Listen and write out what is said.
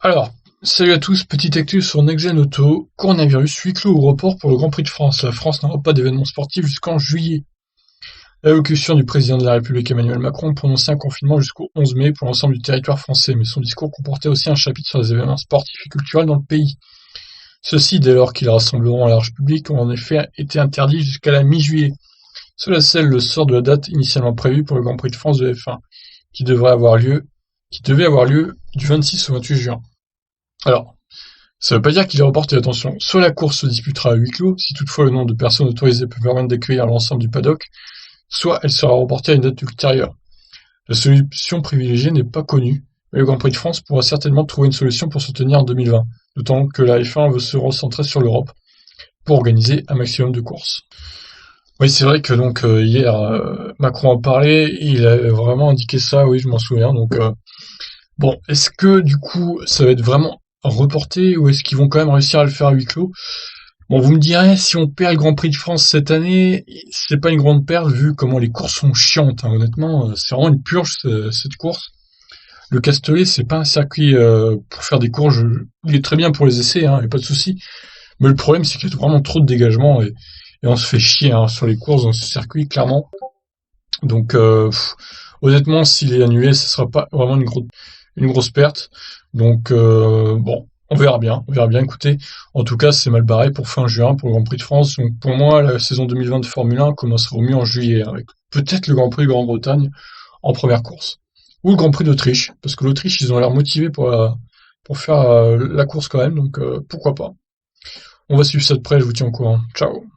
Alors, salut à tous, petite actu sur NextGen Auto, coronavirus, huis clos ou report pour le Grand Prix de France. La France n'aura pas d'événement sportif jusqu'en juillet. L'allocution du président de la République Emmanuel Macron prononçait un confinement jusqu'au 11 mai pour l'ensemble du territoire français, mais son discours comportait aussi un chapitre sur les événements sportifs et culturels dans le pays. Ceux-ci, dès lors qu'ils rassembleront un large public, ont en effet été interdits jusqu'à la mi-juillet. Cela scelle le sort de la date initialement prévue pour le Grand Prix de France de F1, qui devait avoir lieu du 26 au 28 juin. Alors, ça veut pas dire qu'il est reporté, attention. Soit la course se disputera à huis clos, si toutefois le nombre de personnes autorisées peut permettre d'accueillir l'ensemble du paddock, soit elle sera reportée à une date ultérieure. La solution privilégiée n'est pas connue, mais le Grand Prix de France pourra certainement trouver une solution pour se tenir en 2020, d'autant que la F1 veut se recentrer sur l'Europe pour organiser un maximum de courses. Oui, c'est vrai que donc hier, Macron a parlé, il a vraiment indiqué ça, oui, je m'en souviens, donc bon, est-ce que du coup ça va être vraiment reporté ou est-ce qu'ils vont quand même réussir à le faire à huis clos? Bon, vous me direz, si on perd le Grand Prix de France cette année, c'est pas une grande perte vu comment les courses sont chiantes, hein, honnêtement, c'est vraiment une purge cette course. Le Castellet, c'est pas un circuit pour faire des courses, il est très bien pour les essais, hein, y a pas de souci. Mais le problème, c'est qu'il y a vraiment trop de dégagement et on se fait chier hein, sur les courses dans ce circuit, clairement. Donc, honnêtement, s'il est annulé, ce sera pas vraiment une grosse perte. Donc, bon, on verra bien. On verra bien. Écoutez, en tout cas, c'est mal barré pour fin juin, pour le Grand Prix de France. Donc, pour moi, la saison 2020 de Formule 1 commencera au mieux en juillet, avec peut-être le Grand Prix de Grande-Bretagne en première course. Ou le Grand Prix d'Autriche, parce que l'Autriche, ils ont l'air motivés pour faire la course quand même. Donc, pourquoi pas. On va suivre ça de près, je vous tiens au courant. Ciao.